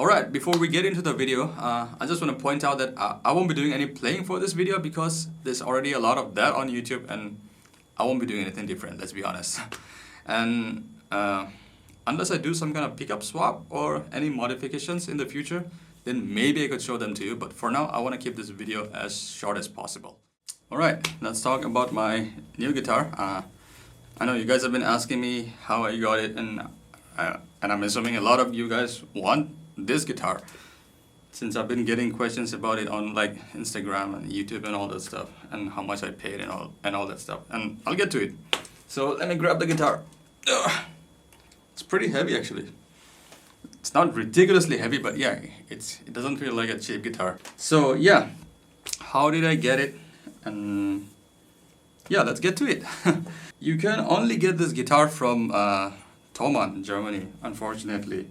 Alright, before we get into the video, I just want to point out that I won't be doing any playing for this video because there's already a lot of that on YouTube and I won't be doing anything different, let's be honest. And unless I do some kind of pickup swap or any modifications in the future, then maybe I could show them to you, but for now I want to keep this video as short as possible. Alright, let's talk about my new guitar. I know you guys have been asking me how I got it, and I'm assuming a lot of you guys want this guitar, since I've been getting questions about it on like Instagram and YouTube and all that stuff, and how much I paid and all that stuff, and I'll get to it. So let me grab the guitar. Ugh. It's pretty heavy actually. It's not ridiculously heavy, but yeah, it doesn't feel like a cheap guitar. So yeah, how did I get it? And yeah, let's get to it. You can only get this guitar from Thomann, Germany, unfortunately.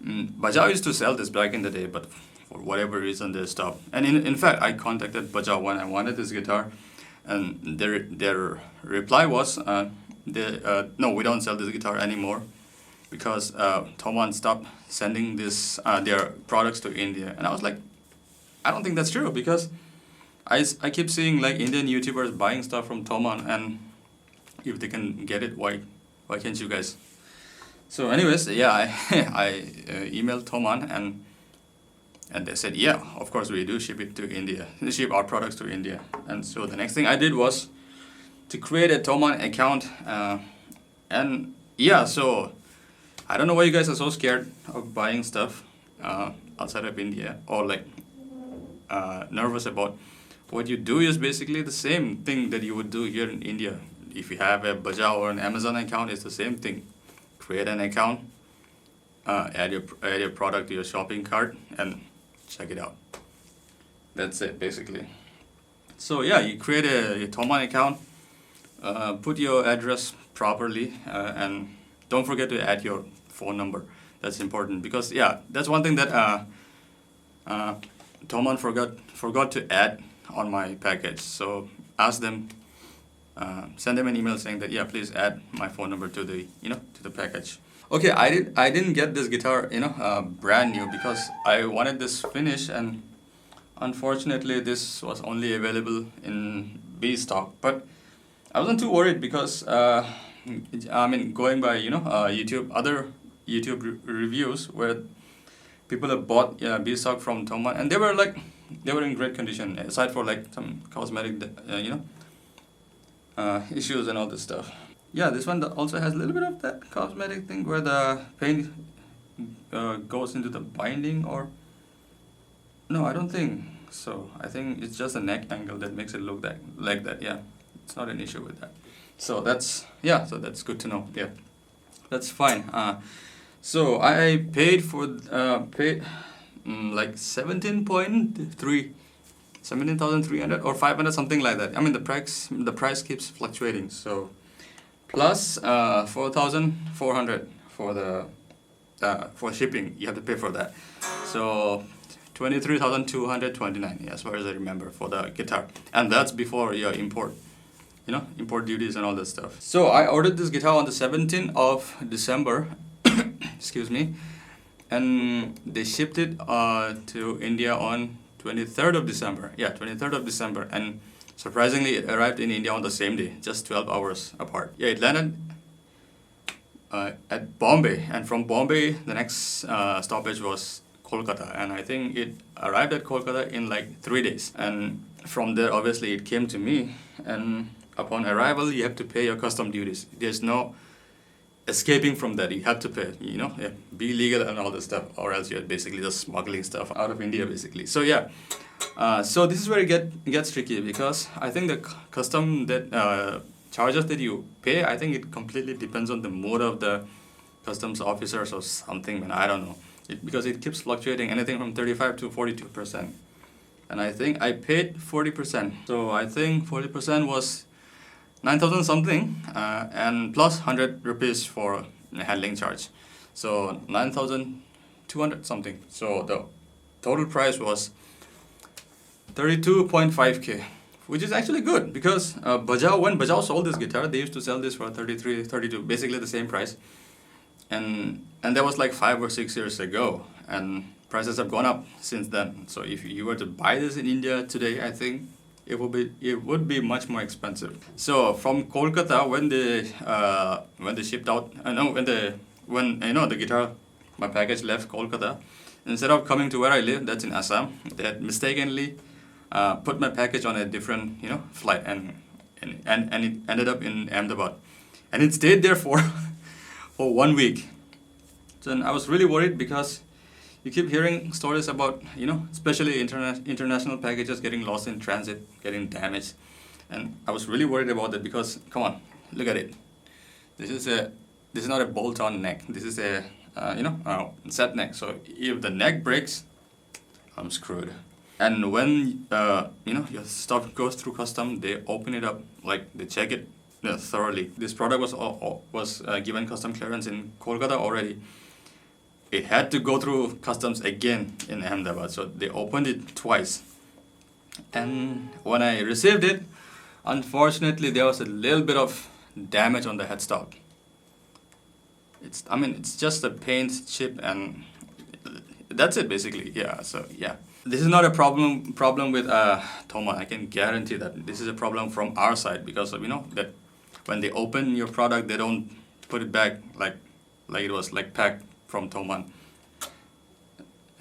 Bajaj used to sell this back in the day, but for whatever reason they stopped. And in fact, I contacted Bajaj when I wanted this guitar, and their reply was, no, we don't sell this guitar anymore, because Thomann stopped sending their products to India. And I was like, I don't think that's true, because I keep seeing like Indian YouTubers buying stuff from Thomann, and if they can get it, why can't you guys? So anyways, yeah, I emailed Thomann, and they said, yeah, of course we do ship it to India, ship our products to India. And so the next thing I did was to create a Thomann account, and yeah, so I don't know why you guys are so scared of buying stuff outside of India, or like nervous about. What you do is basically the same thing that you would do here in India. If you have a Bajaj or an Amazon account, it's the same thing. Create an account, add your product to your shopping cart, and check it out. That's it, basically. So yeah, you create a Thomann account, put your address properly, and don't forget to add your phone number. That's important, because yeah, that's one thing that Thomann forgot to add on my package. So ask them, send them an email saying that, yeah, please add my phone number to the to the package. Okay, I didn't get this guitar brand new, because I wanted this finish, and unfortunately this was only available in B stock. But I wasn't too worried, because I mean, going by other YouTube reviews where people have bought B stock from Thomann, and they were in great condition, aside for like some cosmetic issues and all this stuff. Yeah, this one also has a little bit of that cosmetic thing where the paint goes into the binding, or no, I don't think so. I think it's just a neck angle that makes it look like that. Yeah, it's not an issue with that. So that's good to know. Yeah, that's fine. So I paid for like 17,300 or 500, something like that. I mean, the price keeps fluctuating. So plus 4,400 for shipping. You have to pay for that. So 23,229, as far as I remember, for the guitar, and that's before your import duties and all that stuff. So I ordered this guitar on the 17th of December. Excuse me. And they shipped it to India on 23rd of December. Yeah, 23rd of December. And surprisingly, it arrived in India on the same day, just 12 hours apart. Yeah, it landed at Bombay. And from Bombay, the next stoppage was Kolkata. And I think it arrived at Kolkata in like 3 days. And from there, obviously, it came to me. And upon arrival, you have to pay your custom duties. There's no escaping from that. You have to pay, be legal and all this stuff, or else you're basically just smuggling stuff out of India, basically. So yeah, so this is where it gets tricky, because I think the custom charges that you pay, I think it completely depends on the mood of the customs officers or something, man. I don't know, because it keeps fluctuating, anything from 35 to 42%, and I think I paid 40%. So I think 40% was 9,000 something, and plus 100 rupees for handling charge, so 9,200 something. So the total price was 32.5k, which is actually good, because when Bajaj sold this guitar, they used to sell this for 33, 32, basically the same price. and that was like 5 or 6 years ago, and prices have gone up since then. So if you were to buy this in India today, I think it would be much more expensive. So from Kolkata, when they shipped out, no, when the guitar, my package left Kolkata, instead of coming to where I live, that's in Assam, they had mistakenly put my package on a different flight, and it ended up in Ahmedabad, and it stayed there for for 1 week. So then I was really worried, because you keep hearing stories about, especially international packages getting lost in transit, getting damaged. And I was really worried about that, because, come on, look at it. This is not a bolt-on neck. This is a, set neck. So if the neck breaks, I'm screwed. And when, your stuff goes through custom, they open it up, like they check it thoroughly. This product was given custom clearance in Kolkata already. It had to go through customs again in Ahmedabad, so they opened it twice. And when I received it, unfortunately, there was a little bit of damage on the headstock. It's just a paint chip, and that's it basically. Yeah. So yeah, this is not a problem with Thomann. I can guarantee that this is a problem from our side, because of that when they open your product, they don't put it back like it was like packed from Thomann.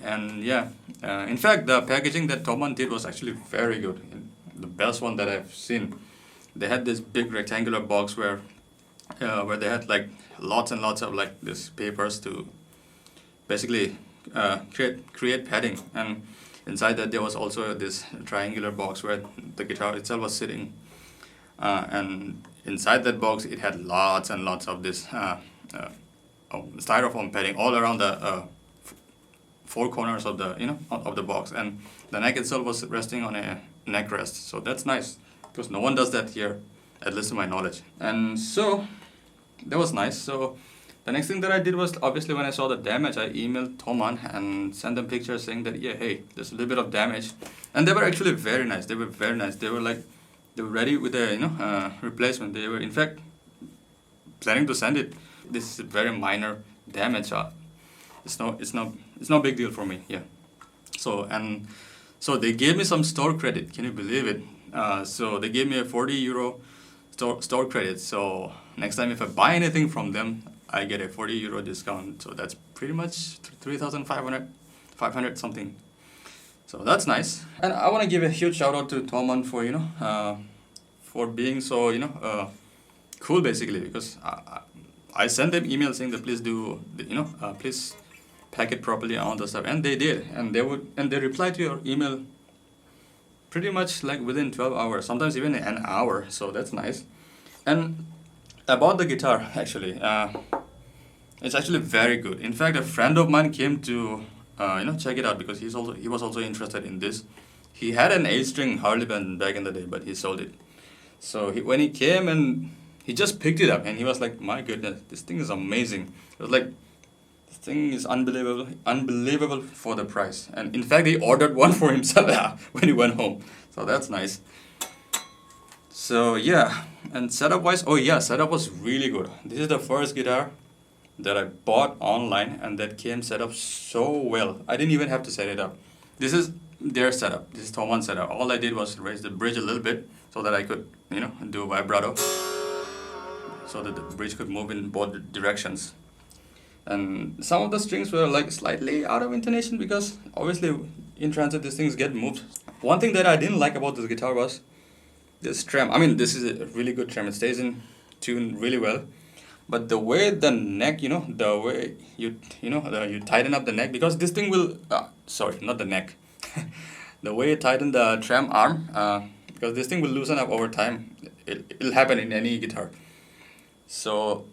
And yeah, in fact, the packaging that Thomann did was actually very good, the best one that I've seen. They had this big rectangular box where they had like lots and lots of like this papers to basically create padding, and inside that there was also this triangular box where the guitar itself was sitting, and inside that box it had lots and lots of this styrofoam padding all around the four corners of the of the box, and the neck itself was resting on a neck rest. So that's nice, because no one does that here, at least to my knowledge. And so that was nice. So the next thing that I did was, obviously when I saw the damage, I emailed Thomann and sent them pictures saying that, yeah, hey, there's a little bit of damage. And they were actually very nice. They were very nice. They were ready with a replacement. They were in fact planning to send it. This is a very minor damage. It's no big deal for me. Yeah. So they gave me some store credit. Can you believe it? So they gave me a 40 euro store credit. So next time if I buy anything from them, I get a 40 euro discount. So that's pretty much 3,500 something. So that's nice. And I want to give a huge shout out to Thomann for for being so cool basically, because I sent them emails saying that please do please pack it properly and all the stuff, and they did, and they replied to your email pretty much like within 12 hours, sometimes even an hour. So that's nice. And about the guitar, actually, it's actually very good. In fact, a friend of mine came to check it out, because he was also interested in this. He had an 8-string Harley Benton back in the day, but he sold it. So when he came, and he just picked it up, and he was like, my goodness, this thing is amazing. It was like, this thing is unbelievable for the price. And in fact, he ordered one for himself when he went home. So that's nice. So yeah, and setup wise, oh yeah, setup was really good. This is the first guitar that I bought online and that came set up so well. I didn't even have to set it up. This is their setup. This is Thomann setup. All I did was raise the bridge a little bit so that I could, do vibrato, so that the bridge could move in both directions. And some of the strings were like slightly out of intonation, because obviously in transit these things get moved. One thing that I didn't like about this guitar was this trem. I mean, this is a really good trem. It stays in tune really well. But the way the neck, the way you tighten up the neck, because this thing will, sorry, not the neck. The way you tighten the trem arm, because this thing will loosen up over time. It'll happen in any guitar. So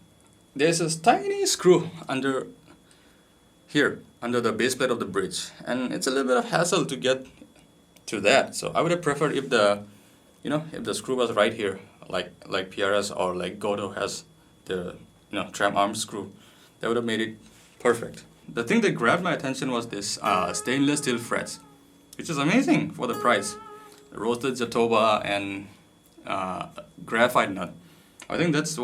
there's this tiny screw under here, under the base plate of the bridge. And it's a little bit of hassle to get to that. So I would have preferred if the screw was right here, like PRS or like Goto has the trem arm screw. That would have made it perfect. The thing that grabbed my attention was this stainless steel frets, which is amazing for the price. Roasted Jatoba and graphite nut. I think that's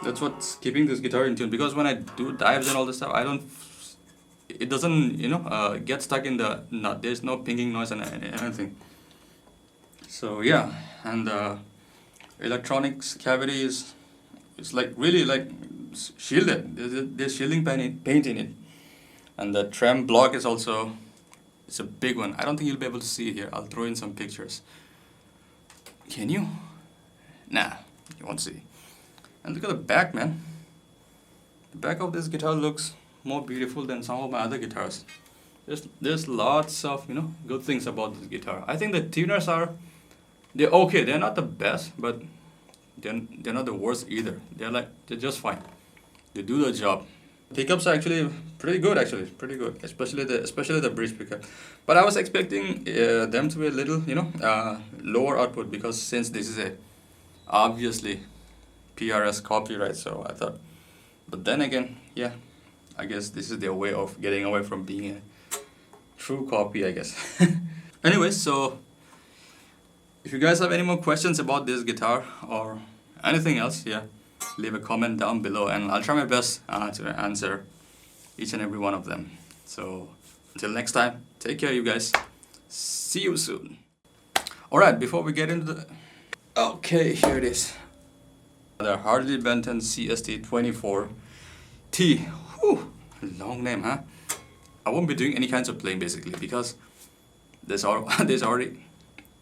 That's what's keeping this guitar in tune, because when I do dives and all this stuff, it doesn't, get stuck in the nut. There's no pinging noise and anything. So yeah, and the electronics cavity is like really like shielded. There's shielding paint in it, and the trem block is also, it's a big one. I don't think you'll be able to see it here. I'll throw in some pictures. Can you? Nah, you won't see. And look at the back, man. The back of this guitar looks more beautiful than some of my other guitars. There's lots of, good things about this guitar. I think the tuners they're okay. They're not the best, but they're not the worst either. They're just fine. They do the job. Pickups are actually pretty good, especially the bridge pickup. But I was expecting them to be a little, lower output, because since this is obviously PRS copyright, so I thought. But then again, yeah, I guess this is their way of getting away from being a true copy, I guess. Anyways, so if you guys have any more questions about this guitar or anything else, yeah, leave a comment down below, and I'll try my best to answer each and every one of them. So until next time, take care, you guys. See you soon. Alright, before we get into the... Okay, here it is. The HARLEY BENTON CST-24T. Whew, long name, huh? I won't be doing any kinds of playing basically, because there's already